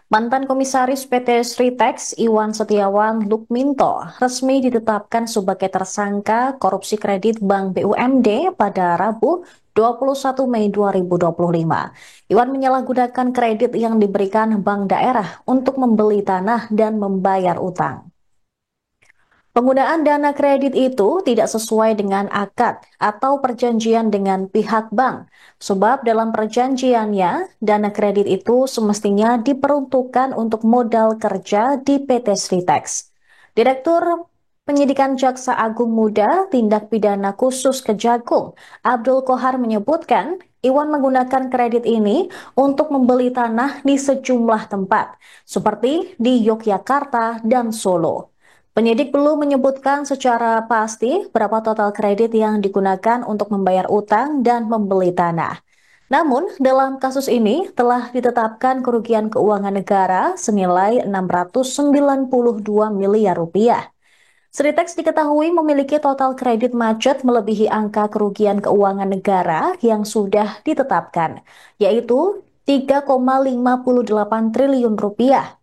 Mantan Komisaris PT Sritex Iwan Setiawan Lukminto resmi ditetapkan sebagai tersangka korupsi kredit Bank BUMD pada Rabu 21 Mei 2025. Iwan menyalahgunakan kredit yang diberikan bank daerah untuk membeli tanah dan membayar utang. Penggunaan dana kredit itu tidak sesuai dengan akad atau perjanjian dengan pihak bank, sebab dalam perjanjiannya, dana kredit itu semestinya diperuntukkan untuk modal kerja di PT Sritex. Direktur Penyidikan Jaksa Agung Muda Tindak Pidana Khusus Kejagung, Abdul Kohar menyebutkan, Iwan menggunakan kredit ini untuk membeli tanah di sejumlah tempat, seperti di Yogyakarta dan Solo. Penyidik belum menyebutkan secara pasti berapa total kredit yang digunakan untuk membayar utang dan membeli tanah. Namun, dalam kasus ini telah ditetapkan kerugian keuangan negara senilai 692 miliar rupiah. Sritex diketahui memiliki total kredit macet melebihi angka kerugian keuangan negara yang sudah ditetapkan, yaitu 3,58 triliun rupiah.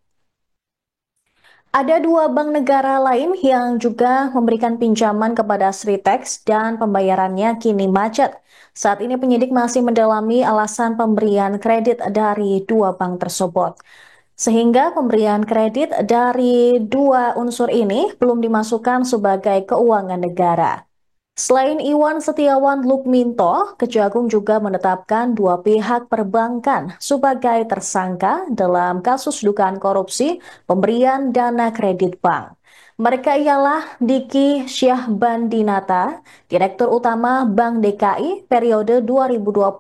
Ada dua bank negara lain yang juga memberikan pinjaman kepada Sritex dan pembayarannya kini macet. Saat ini penyidik masih mendalami alasan pemberian kredit dari dua bank tersebut. Sehingga pemberian kredit dari dua unsur ini belum dimasukkan sebagai keuangan negara. Selain Iwan Setiawan Lukminto, Kejagung juga menetapkan dua pihak perbankan sebagai tersangka dalam kasus dugaan korupsi pemberian dana kredit bank. Mereka ialah Diki Syahbandinata, Direktur Utama Bank DKI periode 2020,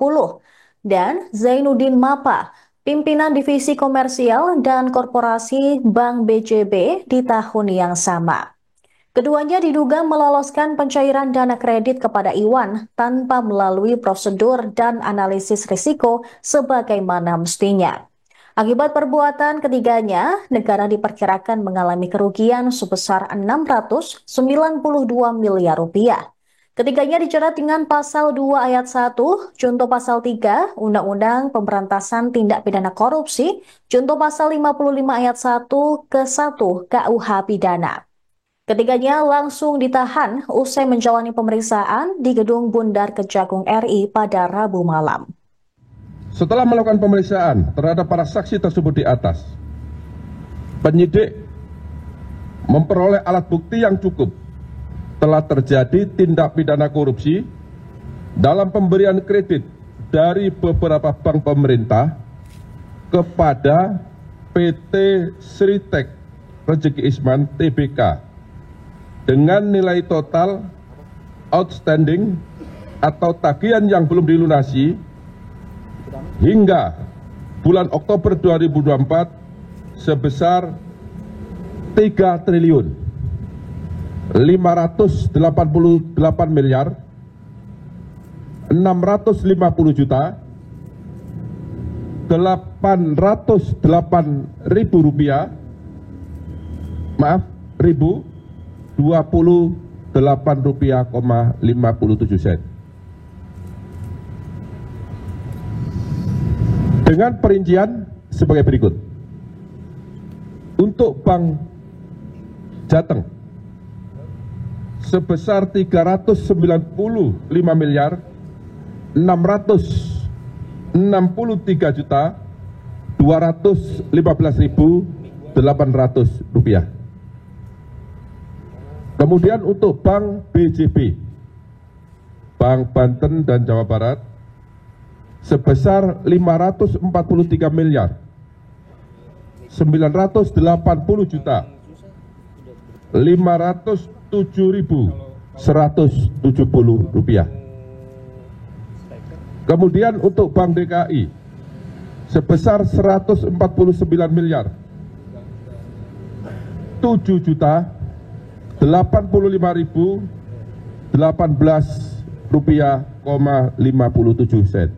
dan Zainuddin Mapa, pimpinan Divisi Komersial dan Korporasi Bank BJB di tahun yang sama. Keduanya diduga meloloskan pencairan dana kredit kepada Iwan tanpa melalui prosedur dan analisis risiko sebagaimana mestinya. Akibat perbuatan ketiganya, negara diperkirakan mengalami kerugian sebesar 692 miliar rupiah. Ketiganya dijerat dengan pasal 2 ayat 1, junto pasal 3, Undang-Undang Pemberantasan Tindak Pidana Korupsi, junto pasal 55 ayat 1 ke 1 KUH Pidana. Ketiganya langsung ditahan usai menjalani pemeriksaan di Gedung Bundar Kejagung RI pada Rabu malam. Setelah melakukan pemeriksaan terhadap para saksi tersebut di atas, penyidik memperoleh alat bukti yang cukup telah terjadi tindak pidana korupsi dalam pemberian kredit dari beberapa bank pemerintah kepada PT Sritex Rezeki Isman Tbk dengan nilai total outstanding atau tagihan yang belum dilunasi hingga bulan Oktober 2024 sebesar 3 triliun 588 miliar 650 juta 808 ribu rupiah, maaf, ribu 28 rupiah, 57 sen. Dengan perincian sebagai berikut. Untuk Bank Jateng sebesar 395 miliar 663 juta 215.800 rupiah. Kemudian untuk Bank BJB, Bank Banten dan Jawa Barat, sebesar 543 miliar 980 juta 507.170 rupiah. Kemudian untuk Bank DKI, sebesar 149 miliar 7 juta 85.018 rupiah, 57 sen.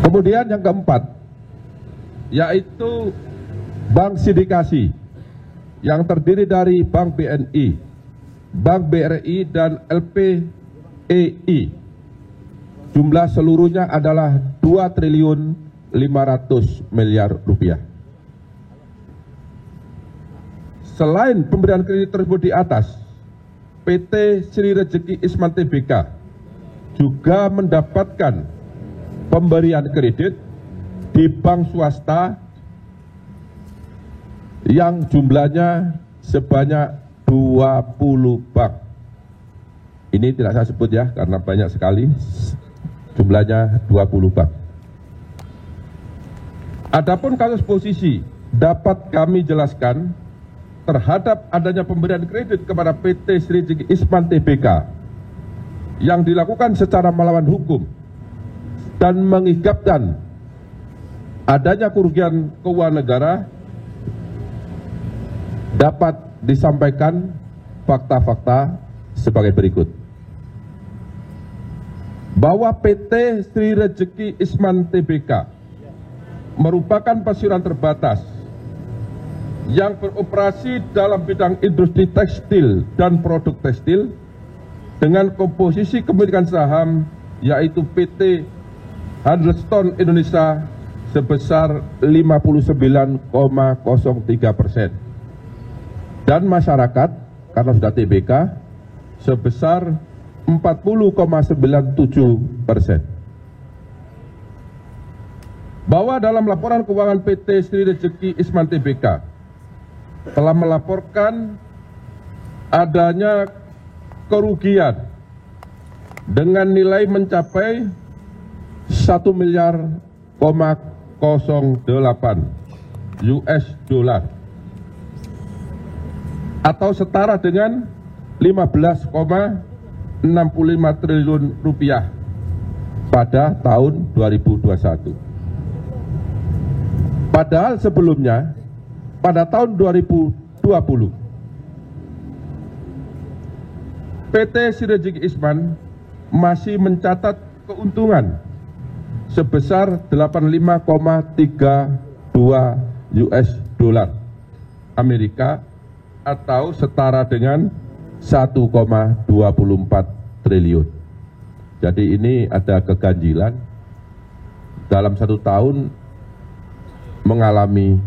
Kemudian yang keempat, yaitu Bank Sindikasi yang terdiri dari Bank BNI, Bank BRI dan LPEI jumlah seluruhnya adalah 2 triliun 500 miliar rupiah. Selain pemberian kredit tersebut di atas, PT Sri Rejeki Isman Tbk juga mendapatkan pemberian kredit di bank swasta yang jumlahnya sebanyak 20 bank. Ini tidak saya sebut ya, karena banyak sekali, jumlahnya 20 bank. Adapun kasus posisi dapat kami jelaskan terhadap adanya pemberian kredit kepada PT Sri Rejeki Isman Tbk yang dilakukan secara melawan hukum dan mengakibatkan adanya kerugian keuangan negara, dapat disampaikan fakta-fakta sebagai berikut. Bahwa PT Sri Rejeki Isman Tbk merupakan perseroan terbatas yang beroperasi dalam bidang industri tekstil dan produk tekstil dengan komposisi kepemilikan saham yaitu PT Huddleston Indonesia sebesar 59,03% dan masyarakat karena sudah TBK sebesar 40,97%. Bahwa dalam laporan keuangan PT Sri Rejeki Isman Tbk telah melaporkan adanya kerugian dengan nilai mencapai 1 miliar 08 US dollar atau setara dengan 15,65 triliun rupiah pada tahun 2021. Padahal sebelumnya pada tahun 2020 PT Sri Rejeki Isman masih mencatat keuntungan sebesar 85,32 US dollar Amerika atau setara dengan 1,24 triliun. Jadi ini ada keganjilan dalam 1 tahun mengalami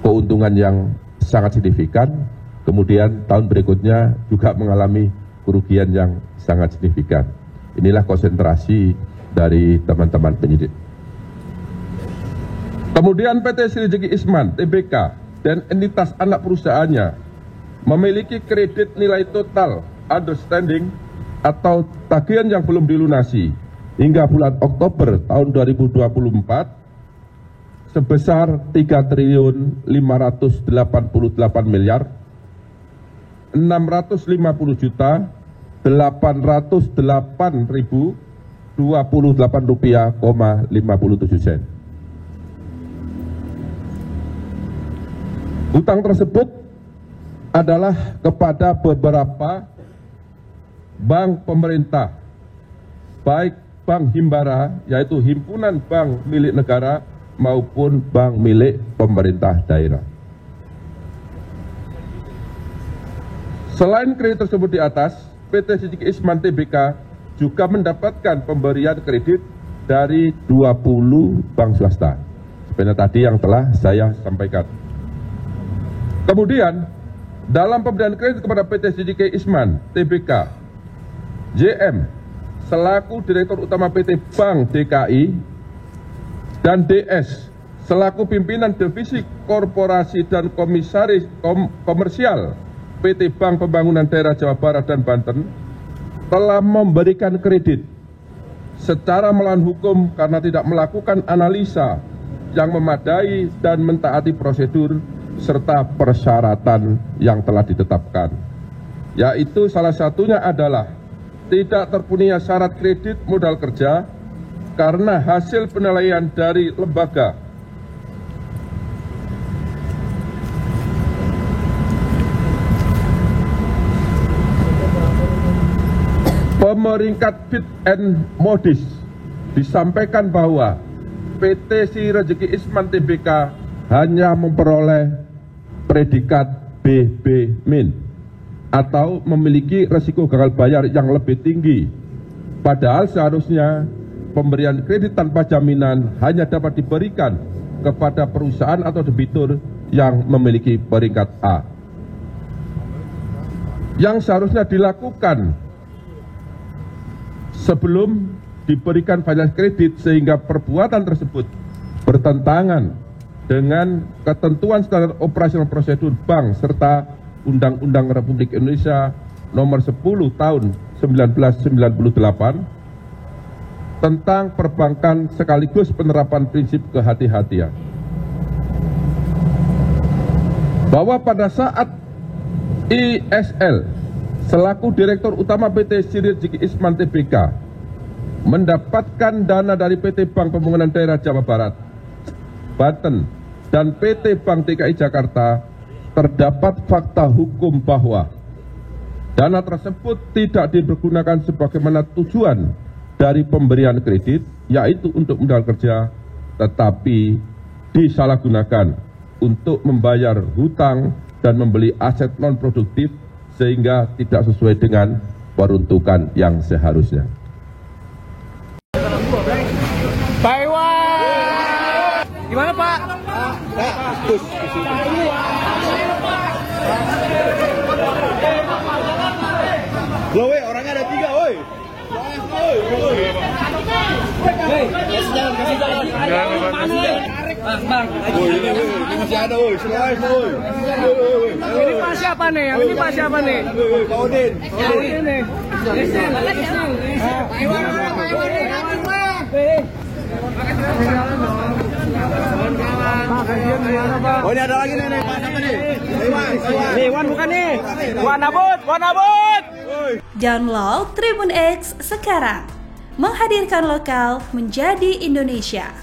keuntungan yang sangat signifikan, kemudian tahun berikutnya juga mengalami kerugian yang sangat signifikan. Inilah konsentrasi dari teman-teman penyidik. Kemudian PT Sri Rejeki Isman Tbk dan entitas anak perusahaannya memiliki kredit nilai total outstanding atau tagihan yang belum dilunasi hingga bulan Oktober tahun 2024 sebesar 3 triliun 588 miliar 650 juta 808.028 rupiah, 57 sen. Utang tersebut adalah kepada beberapa bank pemerintah, baik bank himbara, yaitu himpunan bank milik negara, maupun bank milik pemerintah daerah. Selain kredit tersebut di atas, PT Sri Rejeki Isman Tbk juga mendapatkan pemberian kredit dari 20 bank swasta, seperti tadi yang telah saya sampaikan. Kemudian, dalam pemberian kredit kepada PT Sri Rejeki Isman Tbk, JM selaku Direktur Utama PT Bank DKI dan DS selaku pimpinan divisi korporasi dan komisaris komersial PT Bank Pembangunan Daerah Jawa Barat dan Banten telah memberikan kredit secara melawan hukum karena tidak melakukan analisa yang memadai dan mentaati prosedur serta persyaratan yang telah ditetapkan, yaitu salah satunya adalah tidak terpenuhinya syarat kredit modal kerja karena hasil penilaian dari lembaga pemeringkat Fit and Modis disampaikan bahwa PT Sri Rejeki Isman Tbk hanya memperoleh predikat BB- atau memiliki resiko gagal bayar yang lebih tinggi Padahal seharusnya pemberian kredit tanpa jaminan hanya dapat diberikan kepada perusahaan atau debitur yang memiliki peringkat A. Yang seharusnya dilakukan sebelum diberikan finance kredit sehingga perbuatan tersebut bertentangan dengan ketentuan standar operasional prosedur bank serta Undang-Undang Republik Indonesia Nomor 10 Tahun 1998 tentang perbankan sekaligus penerapan prinsip kehati-hatian. Bahwa pada saat ISL selaku Direktur Utama PT Sinergi Isman Tbk mendapatkan dana dari PT Bank Pembangunan Daerah Jawa Barat, Banten, dan PT Bank DKI Jakarta, terdapat fakta hukum bahwa dana tersebut tidak dipergunakan sebagaimana tujuan dari pemberian kredit, yaitu untuk modal kerja, tetapi disalahgunakan untuk membayar hutang dan membeli aset non-produktif sehingga tidak sesuai dengan peruntukan yang seharusnya. Pak Iwan! Gimana Pak? Loh, woi, orangnya ada 3, woi. Kasih jalan. Bang. Woi, ini masih ada, woi. Selain, woi. Ini Pak siapa nih? Yang ini Pak siapa nih? Woi, Pak Odin. Ini. Oh, ini ada lagi nih, Pak. Siapa nih? Iwan bukan nih. Wanabut. Download Tribun X sekarang. Menghadirkan lokal menjadi Indonesia.